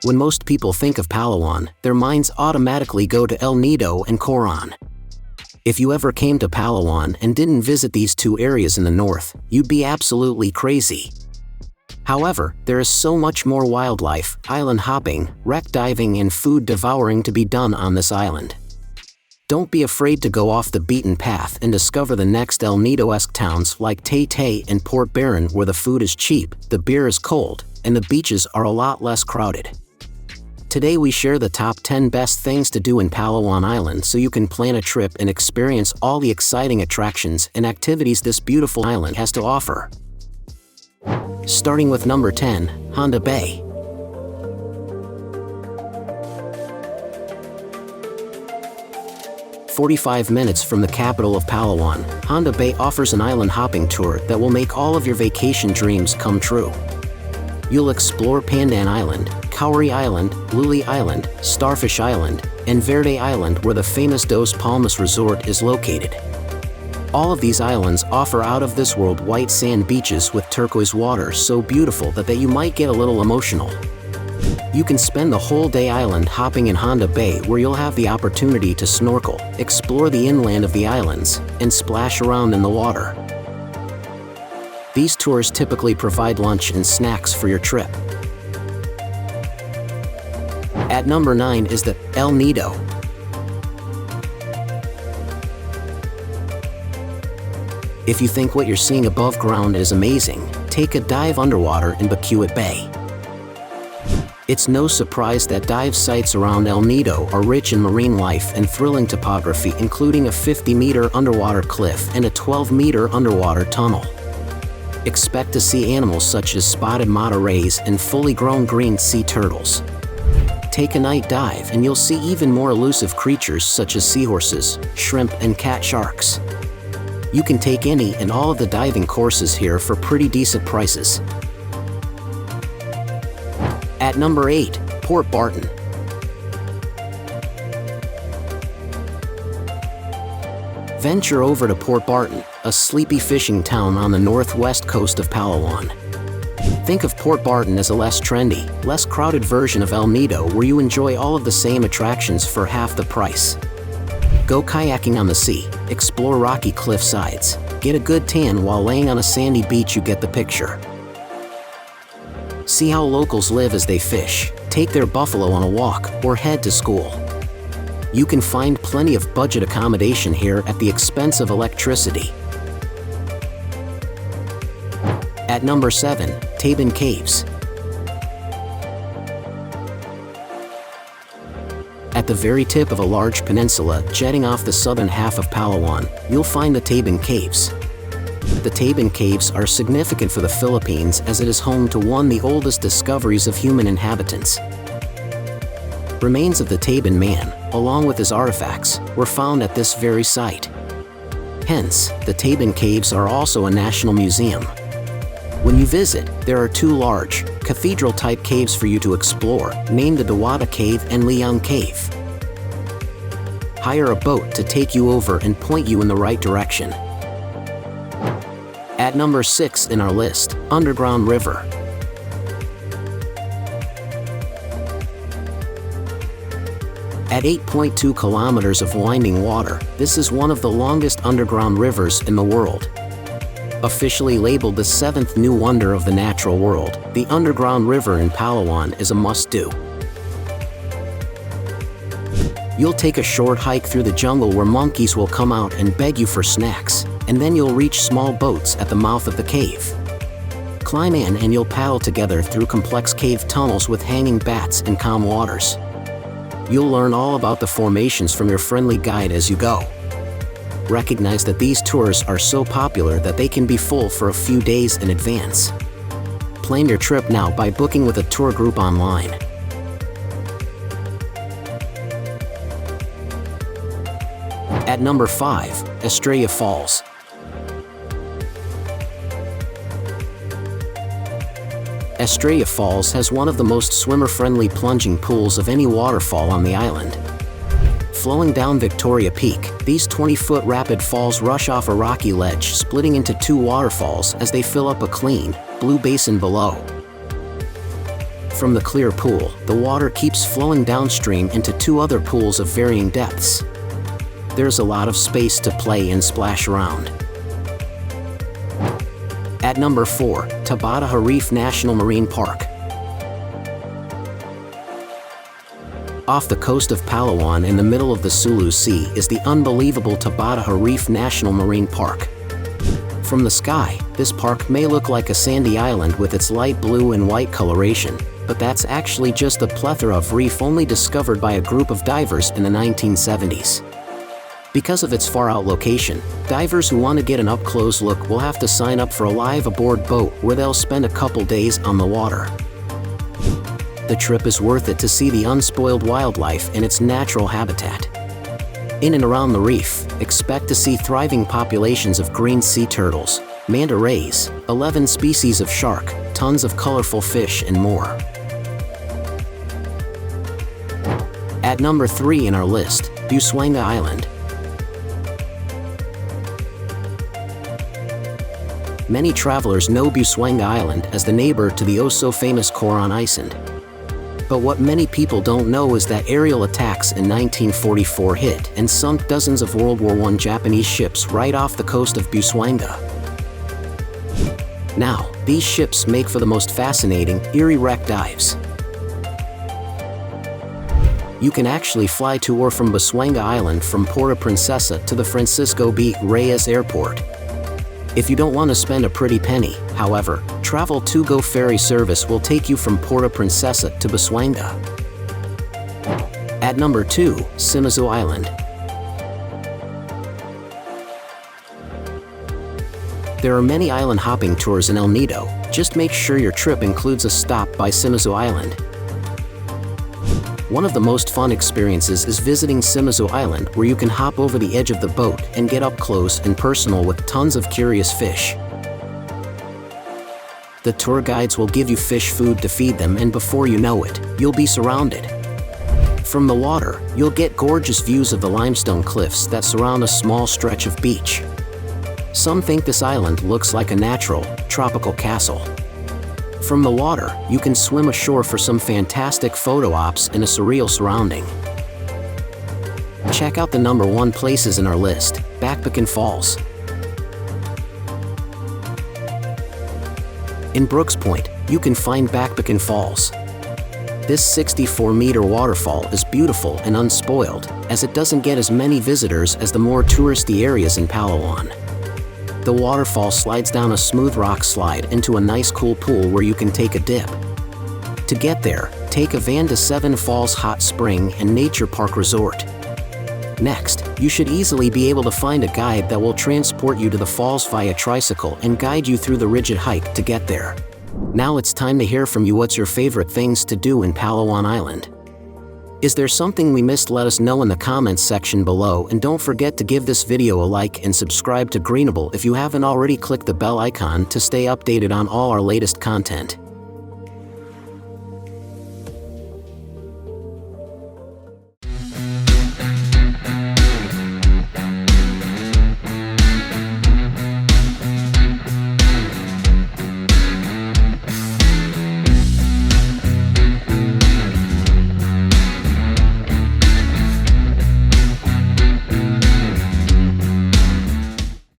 When most people think of Palawan, their minds automatically go to El Nido and Coron. If you ever came to Palawan and didn't visit these two areas in the north, you'd be absolutely crazy. However, there is so much more wildlife, island hopping, wreck diving and food devouring to be done on this island. Don't be afraid to go off the beaten path and discover the next El Nido-esque towns like Tay and Port Barton, where the food is cheap, the beer is cold, and the beaches are a lot less crowded. Today we share the top 10 best things to do in Palawan Island so you can plan a trip and experience all the exciting attractions and activities this beautiful island has to offer. Starting with number 10, Honda Bay. "45 minutes from the capital of Palawan, Honda Bay offers an island hopping tour that will make all of your vacation dreams come true. You'll explore Pandan Island, Cowrie Island, Luli Island, Starfish Island, and Verde Island, where the famous Dos Palmas Resort is located. All of these islands offer out-of-this-world white sand beaches with turquoise water so beautiful that you might get a little emotional. You can spend the whole day island hopping in Honda Bay, where you'll have the opportunity to snorkel, explore the inland of the islands, and splash around in the water. These tours typically provide lunch and snacks for your trip. At number 9 is the El Nido. If you think what you're seeing above ground is amazing, take a dive underwater in Bacuit Bay. It's no surprise that dive sites around El Nido are rich in marine life and thrilling topography, including a 50-meter underwater cliff and a 12-meter underwater tunnel. Expect to see animals such as spotted manta rays and fully grown green sea turtles. Take a night dive and you'll see even more elusive creatures such as seahorses, shrimp, and cat sharks. You can take any and all of the diving courses here for pretty decent prices. At number 8, Port Barton. Venture over to Port Barton, a sleepy fishing town on the northwest coast of Palawan. Think of Port Barton as a less trendy, less crowded version of El Nido, where you enjoy all of the same attractions for half the price. Go kayaking on the sea, explore rocky cliff sides, get a good tan while laying on a sandy beach. You get the picture. See how locals live as they fish, take their buffalo on a walk, or head to school. You can find plenty of budget accommodation here at the expense of electricity. At number 7, Taband Caves. At the very tip of a large peninsula jetting off the southern half of Palawan, you'll find the Taband Caves. The Taband Caves are significant for the Philippines as it is home to one of the oldest discoveries of human inhabitants. Remains of the Taband man, along with his artifacts, were found at this very site. Hence, the Taband Caves are also a national museum. When you visit, there are two large, cathedral-type caves for you to explore, named the Dawata Cave and Liang Cave. Hire a boat to take you over and point you in the right direction. At number 6 in our list, Underground River. At 8.2 kilometers of winding water, this is one of the longest underground rivers in the world. Officially labeled the 7th new wonder of the natural world, the underground river in Palawan is a must-do. You'll take a short hike through the jungle where monkeys will come out and beg you for snacks, and then you'll reach small boats at the mouth of the cave. Climb in and you'll paddle together through complex cave tunnels with hanging bats and calm waters. You'll learn all about the formations from your friendly guide as you go. Recognize that these tours are so popular that they can be full for a few days in advance. Plan your trip now by booking with a tour group online. At number 5, Estrella Falls. Estrella Falls has one of the most swimmer-friendly plunging pools of any waterfall on the island. Flowing down Victoria Peak, these 20-foot rapid falls rush off a rocky ledge, splitting into two waterfalls as they fill up a clean, blue basin below. From the clear pool, the water keeps flowing downstream into 2 other pools of varying depths. There's a lot of space to play and splash around. At number 4, TabataHarf National Marine Park. Off the coast of Palawan in the middle of the Sulu Sea is the unbelievable TabataHarf National Marine Park. From the sky, this park may look like a sandy island with its light blue and white coloration, but that's actually just a plethora of reef only discovered by a group of divers in the 1970s. Because of its far-out location, divers who want to get an up-close look will have to sign up for a live-aboard boat where they'll spend a couple days on the water. The trip is worth it to see the unspoiled wildlife in its natural habitat. In and around the reef, expect to see thriving populations of green sea turtles, manta rays, 11 species of shark, tons of colorful fish, and more. At number 3 in our list, Buang Island. Many travelers know Buang Island as the neighbor to the oh-so-famous Coron Island. But what many people don't know is that aerial attacks in 1944 hit and sunk dozens of World War I Japanese ships right off the coast of Buang. Now, these ships make for the most fascinating, eerie wreck dives. You can actually fly to or from Buang Island from Puerto Princesa to the Francisco B. Reyes Airport. If you don't want to spend a pretty penny, however, Travel To Go ferry service will take you from Puerto Princesa to Buang. At number 2, Simu Island. There are many island hopping tours in El Nido. Just make sure your trip includes a stop by Simu Island. One of the most fun experiences is visiting Simu Island, where you can hop over the edge of the boat and get up close and personal with tons of curious fish. The tour guides will give you fish food to feed them, and before you know it, you'll be surrounded. From the water, you'll get gorgeous views of the limestone cliffs that surround a small stretch of beach. Some think this island looks like a natural, tropical castle. From the water, you can swim ashore for some fantastic photo ops in a surreal surrounding. Check out the number 1 places in our list, Peck and Falls. In Brooks Point, you can find Peck and Falls. This 64-meter waterfall is beautiful and unspoiled, as it doesn't get as many visitors as the more touristy areas in Palawan. The waterfall slides down a smooth rock slide into a nice cool pool where you can take a dip. To get there, take a van to Seven Falls Hot Spring and Nature Park Resort. Next, you should easily be able to find a guide that will transport you to the falls via tricycle and guide you through the rigid hike to get there. Now it's time to hear from you. What's your favorite things to do in Palawan Island? Is there something we missed? Let us know in the comments section below, and don't forget to give this video a like and subscribe to Greenable if you haven't already. Click the bell icon to stay updated on all our latest content.